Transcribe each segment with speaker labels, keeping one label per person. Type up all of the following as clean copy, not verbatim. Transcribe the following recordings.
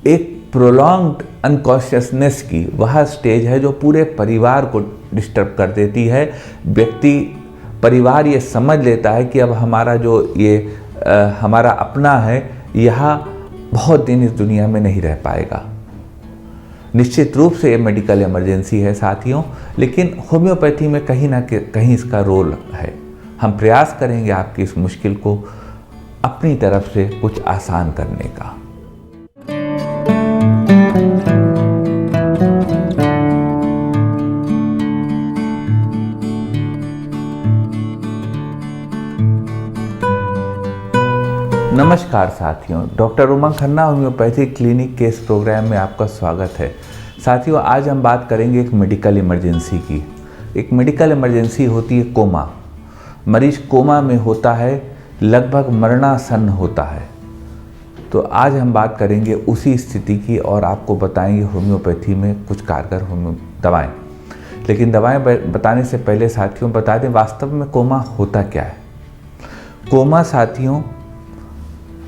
Speaker 1: एक prolonged unconsciousness की वह स्टेज है जो पूरे परिवार को डिस्टर्ब कर देती है। परिवार ये समझ लेता है कि अब हमारा जो ये हमारा अपना है यह बहुत दिन इस दुनिया में नहीं रह पाएगा। निश्चित रूप से ये मेडिकल इमरजेंसी है साथियों, लेकिन होम्योपैथी में कहीं ना कहीं इसका रोल है। हम प्रयास करेंगे आपकी इस मुश्किल को अपनी तरफ से कुछ आसान करने का। नमस्कार साथियों, डॉक्टर उमंग खन्ना होम्योपैथी क्लिनिक के इस प्रोग्राम में आपका स्वागत है। साथियों, आज हम बात करेंगे एक मेडिकल इमरजेंसी की। एक मेडिकल इमरजेंसी होती है कोमा। मरीज कोमा में होता है, लगभग मरणासन्न होता है। तो आज हम बात करेंगे उसी स्थिति की और आपको बताएंगे होम्योपैथी में कुछ कारगर दवाएं। लेकिन दवाएं बताने से पहले साथियों बता दें वास्तव में कोमा होता क्या है। कोमा साथियों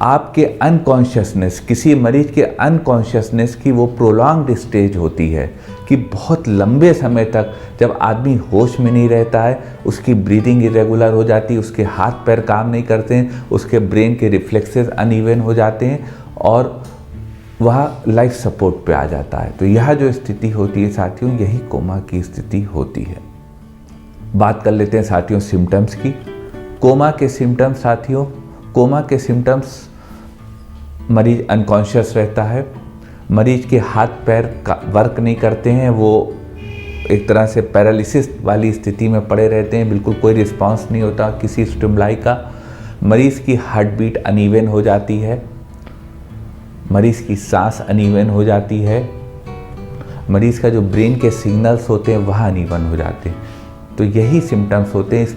Speaker 1: आपके अनकॉन्शियसनेस, किसी मरीज के अनकॉन्शियसनेस की वो प्रोलॉन्ग्ड स्टेज होती है कि बहुत लंबे समय तक जब आदमी होश में नहीं रहता है, उसकी ब्रीदिंग इरेगुलर हो जाती है, उसके हाथ पैर काम नहीं करते हैं, उसके ब्रेन के रिफ्लेक्सेस अनइवन हो जाते हैं और वह लाइफ सपोर्ट पे आ जाता है। तो यह जो स्थिति होती है साथियों, यही कोमा की स्थिति होती है। बात कर लेते हैं साथियों सिम्टम्स की। कोमा के सिम्टम्स साथियों, कोमा के सिम्टम्स मरीज अनकॉन्शियस रहता है, मरीज के हाथ पैर वर्क नहीं करते हैं, वो एक तरह से पैरालिसिस वाली स्थिति में पड़े रहते हैं, बिल्कुल कोई रिस्पांस नहीं होता किसी स्टिमुलाई का। मरीज की हार्ट बीट अनइवन हो जाती है, मरीज की सांस अनइवन हो जाती है, मरीज का जो ब्रेन के सिग्नल्स होते हैं वह अनइवन हो जाते हैं। तो यही सिम्टम्स होते हैं इस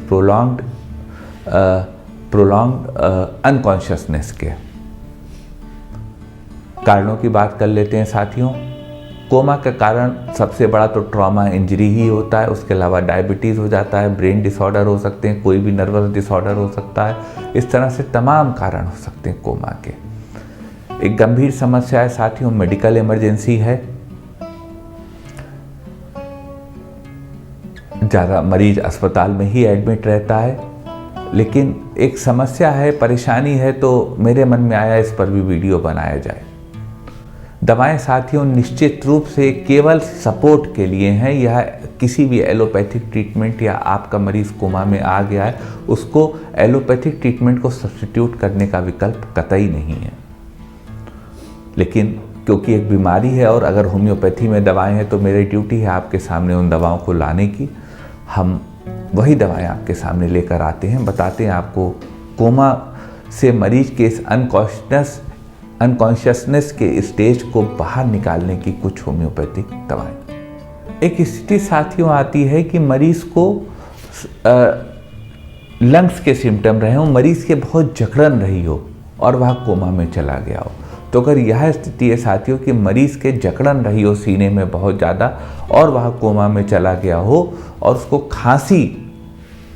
Speaker 1: प्रोलॉन्ग्ड अनकॉन्शियसनेस के। कारणों की बात कर लेते हैं साथियों। कोमा का कारण सबसे बड़ा तो ट्रॉमा इंजरी ही होता है, उसके अलावा डायबिटीज़ हो जाता है, ब्रेन डिसऑर्डर हो सकते हैं, कोई भी नर्वस डिसऑर्डर हो सकता है। इस तरह से तमाम कारण हो सकते हैं कोमा के। एक गंभीर समस्या है साथियों, मेडिकल इमरजेंसी है। ज़्यादा मरीज अस्पताल में ही एडमिट रहता है, लेकिन एक समस्या है, परेशानी है, तो मेरे मन में आया इस पर भी वीडियो बनाया जाए। दवाएं साथियों निश्चित रूप से केवल सपोर्ट के लिए हैं। यह किसी भी एलोपैथिक ट्रीटमेंट या आपका मरीज कोमा में आ गया है उसको एलोपैथिक ट्रीटमेंट को सब्स्टिट्यूट करने का विकल्प कतई नहीं है। लेकिन क्योंकि एक बीमारी है और अगर होम्योपैथी में दवाएं हैं तो मेरी ड्यूटी है आपके सामने उन दवाओं को लाने की। हम वही दवाएं आपके सामने लेकर आते हैं, बताते हैं आपको कोमा से मरीज के इस अनकॉन्शियसनेस के स्टेज को बाहर निकालने की कुछ होम्योपैथिक दवाएं। एक स्थिति साथियों आती है कि मरीज को लंग्स के सिम्टम रहे हो, मरीज के बहुत जकड़न रही हो और वह कोमा में चला गया हो। तो अगर यह स्थिति है साथियों कि मरीज के जकड़न रही हो सीने में बहुत ज़्यादा और वह कोमा में चला गया हो और उसको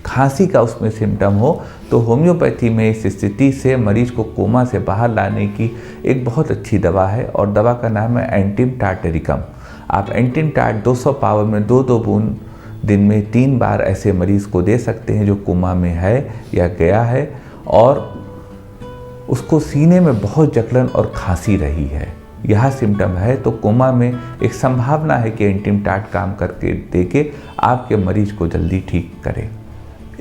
Speaker 1: खांसी का उसमें सिम्टम हो, तो होम्योपैथी में इस स्थिति से मरीज को कोमा से बाहर लाने की एक बहुत अच्छी दवा है और दवा का नाम है एंटिम टार्टेरिकम। आप एंटिम टार्ट 200 पावर में 2-2 बूंद दिन में 3 बार ऐसे मरीज को दे सकते हैं जो कोमा में है या गया है और उसको सीने में बहुत जकड़न और खांसी रही है। यह सिम्टम है तो कोमा में एक संभावना है कि एंटिम टार्ट काम करके देके आपके मरीज को जल्दी ठीक करे।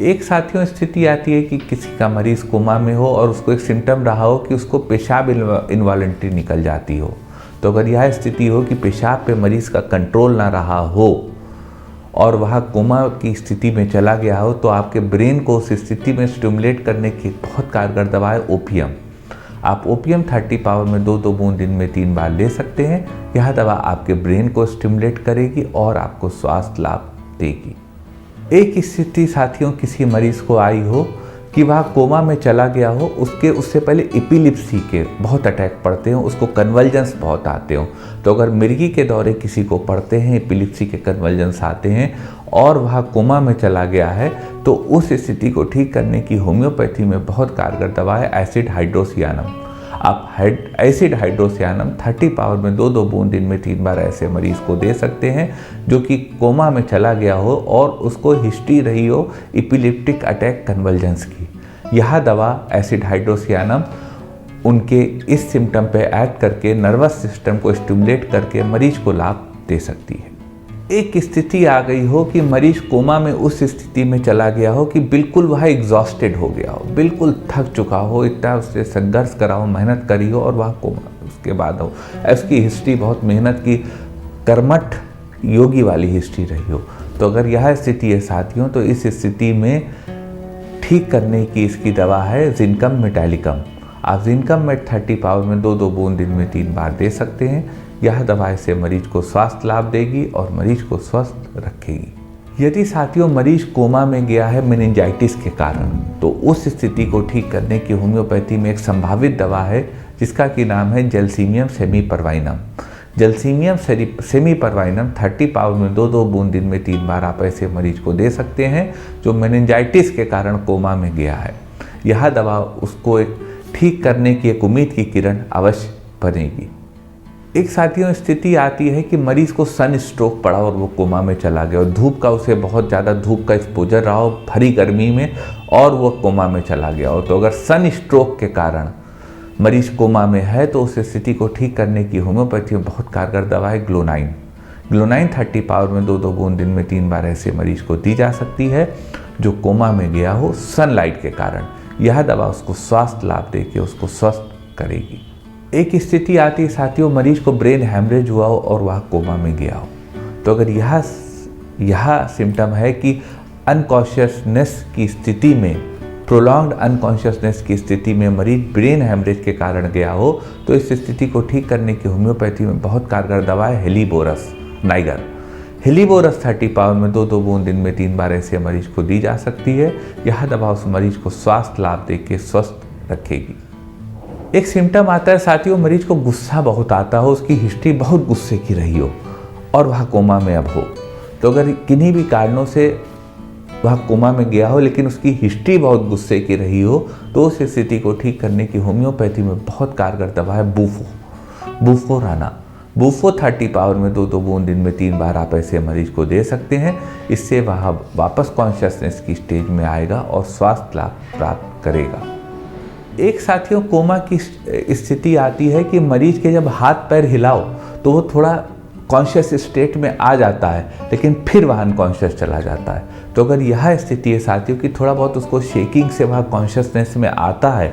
Speaker 1: एक साथियों स्थिति आती है कि किसी का मरीज कोमा में हो और उसको एक सिम्टम रहा हो कि उसको पेशाब इनवॉलंटरी निकल जाती हो। तो अगर यह स्थिति हो कि पेशाब पे मरीज का कंट्रोल ना रहा हो और वह कोमा की स्थिति में चला गया हो, तो आपके ब्रेन को उस स्थिति में स्टिमुलेट करने की बहुत कारगर दवा है ओपियम। आप ओपियम 30 पावर में 2-2 बूंद दिन में 3 बार ले सकते हैं। यह दवा आपके ब्रेन को स्टिमुलेट करेगी और आपको स्वास्थ्य लाभ देगी। एक स्थिति साथियों किसी मरीज को आई हो कि वह कोमा में चला गया हो, उससे पहले एपिलिप्सी के बहुत अटैक पड़ते हो, उसको कन्वल्जन्स बहुत आते हो। तो अगर मिर्गी के दौरे किसी को पड़ते हैं, एपिलिप्सी के कन्वल्जन्स आते हैं और वह कोमा में चला गया है, तो उस स्थिति को ठीक करने की होम्योपैथी में बहुत कारगर दवा है एसिड हाइड्रोसियानम। आप एसिड हाइड्रोसियानम 30 पावर में 2-2 बूंद दिन में 3 बार ऐसे मरीज को दे सकते हैं जो कि कोमा में चला गया हो और उसको हिस्ट्री रही हो इपिलेप्टिक अटैक कन्वल्जन्स की। यह दवा एसिड हाइड्रोसियानम उनके इस सिम्टम पे ऐड करके नर्वस सिस्टम को स्टिमुलेट करके मरीज को लाभ दे सकती है। एक स्थिति आ गई हो कि मरीज कोमा में उस स्थिति में चला गया हो कि बिल्कुल वह एग्जॉस्टेड हो गया हो, बिल्कुल थक चुका हो, इतना उससे संघर्ष करा हो, मेहनत करी हो और वह कोमा उसके बाद हो, उसकी हिस्ट्री बहुत मेहनत की कर्मठ योगी वाली हिस्ट्री रही हो। तो अगर यह स्थिति है साथियों, तो इस स्थिति में ठीक करने की इसकी दवा है जिंकम मेटालिकम। आप जिंकम मेट 30 पावर में 2-2 बूंद दिन में 3 बार दे सकते हैं। यह दवा से मरीज को स्वास्थ्य लाभ देगी और मरीज को स्वस्थ रखेगी। यदि साथियों मरीज कोमा में गया है मेनिंजाइटिस के कारण, तो उस स्थिति को ठीक करने की होम्योपैथी में एक संभावित दवा है जिसका कि नाम है जलसीमियम सेमीपरवाइनम। जलसीमियम सेमीपरवाइनम 30 पावर में 2-2 बूंद दिन में 3 बार आप ऐसे मरीज को दे सकते हैं जो मेनिंजाइटिस के कारण कोमा में गया है। यह दवा उसको एक ठीक करने की एक उम्मीद की किरण अवश्य बनेगी। एक साथियों स्थिति आती है कि मरीज को सन स्ट्रोक पड़ा और वो कोमा में चला गया और धूप का उसे बहुत ज़्यादा धूप का एक्सपोजर रहा हो भरी गर्मी में और वो कोमा में चला गया हो। तो अगर सन स्ट्रोक के कारण मरीज कोमा में है तो उस स्थिति को ठीक करने की होम्योपैथी में बहुत कारगर दवा है ग्लोनाइन। ग्लोनाइन 30 पावर में 2-2 बूंद दिन में 3 बार ऐसे मरीज को दी जा सकती है जो कोमा में गया हो सनलाइट के कारण। यह दवा उसको स्वास्थ्य लाभ देके उसको स्वस्थ करेगी। एक स्थिति आती है साथियों मरीज को ब्रेन हैमरेज हुआ हो और वह कोमा में गया हो। तो अगर यह सिम्टम है कि अनकॉन्शियसनेस की स्थिति में, प्रोलॉन्ग्ड अनकॉन्शियसनेस की स्थिति में मरीज ब्रेन हैमरेज के कारण गया हो, तो इस स्थिति को ठीक करने की होम्योपैथी में बहुत कारगर दवा है हेलीबोरस नाइगर। हेलीबोरस 30 पावर में 2-2 बूंद दिन में 3 बार ऐसे मरीज को दी जा सकती है। यह दवा उस मरीज को स्वास्थ्य लाभ देके स्वस्थ रखेगी। एक सिम्टम आता है साथियों मरीज को गुस्सा बहुत आता हो, उसकी हिस्ट्री बहुत गुस्से की रही हो और वह कोमा में अब हो। तो अगर किन्हीं भी कारणों से वह कोमा में गया हो लेकिन उसकी हिस्ट्री बहुत गुस्से की रही हो, तो उस स्थिति को ठीक करने की होम्योपैथी में बहुत कारगर दवा है बुफोराना। बुफो 30 पावर में 2-2 बूंद दिन में 3 बार आप ऐसे मरीज को दे सकते हैं। इससे वह वापस कॉन्शियसनेस की स्टेज में आएगा और स्वास्थ्य लाभ प्राप्त करेगा। एक साथियों कोमा की स्थिति आती है कि मरीज के जब हाथ पैर हिलाओ तो वो थोड़ा कॉन्शियस स्टेट में आ जाता है लेकिन फिर वह अनकॉन्शियस चला जाता है। तो अगर यह स्थिति है साथियों कि थोड़ा बहुत उसको शेकिंग से वह कॉन्शियसनेस में आता है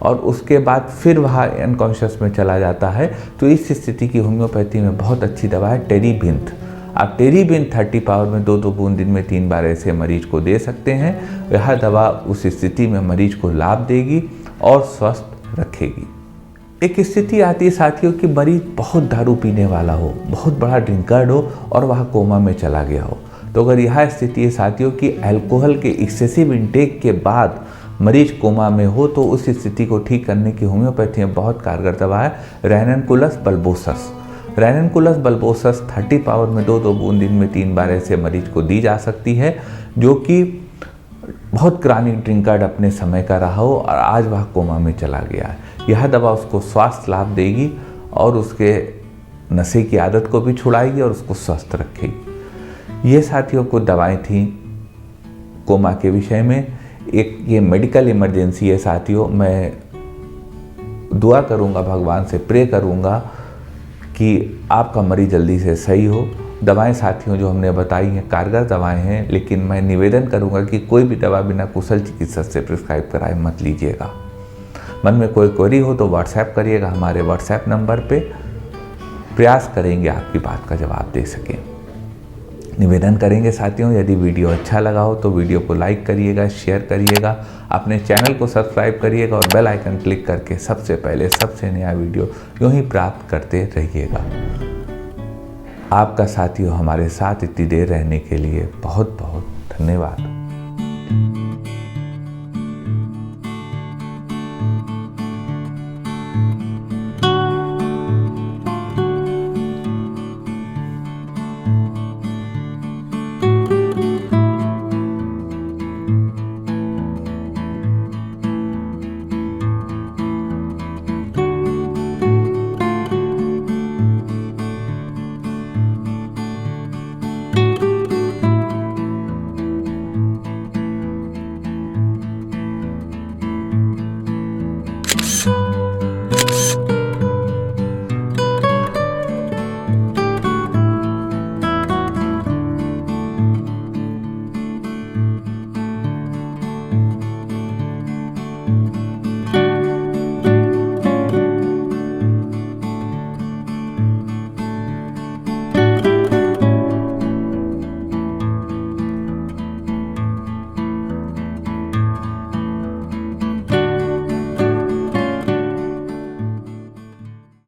Speaker 1: और उसके बाद फिर वह अनकॉन्शियस में चला जाता है, तो इस स्थिति की होम्योपैथी में बहुत अच्छी दवा है टेरीबिंथ। आप टेरीबिंथ 30 पावर में 2-2 बूंद दिन में 3 बार ऐसे मरीज को दे सकते हैं। यह दवा उस स्थिति में मरीज को लाभ देगी और स्वस्थ रखेगी। एक स्थिति आती है साथियों कि मरीज बहुत दारू पीने वाला हो, बहुत बड़ा ड्रिंकर हो और वह कोमा में चला गया हो। तो अगर यह स्थिति है साथियों कि अल्कोहल के एक्सेसिव इंटेक के बाद मरीज कोमा में हो, तो उस स्थिति को ठीक करने की होम्योपैथी में बहुत कारगर दवा है रैननकुलस बल्बोसस। रैननकुलस बल्बोसस 30 पावर में 2-2 बूंद दिन में 3 बार ऐसे मरीज को दी जा सकती है जो कि बहुत क्रॉनिक ड्रिंकर अपने समय का रहा हो और आज वह कोमा में चला गया है। यह दवा उसको स्वास्थ्य लाभ देगी और उसके नशे की आदत को भी छुड़ाएगी और उसको स्वस्थ रखेगी। ये साथियों को दवाएं थी कोमा के विषय में। एक ये मेडिकल इमरजेंसी है साथियों। मैं दुआ करूँगा, भगवान से प्रे करूँगा कि आपका मरीज जल्दी से सही हो। दवाएं साथियों जो हमने बताई हैं कारगर दवाएं हैं, लेकिन मैं निवेदन करूंगा कि कोई भी दवा बिना कुशल चिकित्सक से प्रिस्क्राइब कराए मत लीजिएगा। मन में कोई क्वेरी हो तो व्हाट्सएप करिएगा हमारे व्हाट्सएप नंबर पे। प्रयास करेंगे आपकी बात का जवाब दे सकें। निवेदन करेंगे साथियों यदि वीडियो अच्छा लगा हो तो वीडियो को लाइक करिएगा, शेयर करिएगा, अपने चैनल को सब्सक्राइब करिएगा और बेल आइकन क्लिक करके सबसे पहले सबसे नया वीडियो यूँ ही प्राप्त करते रहिएगा। आपका साथियों हमारे साथ इतनी देर रहने के लिए बहुत बहुत धन्यवाद।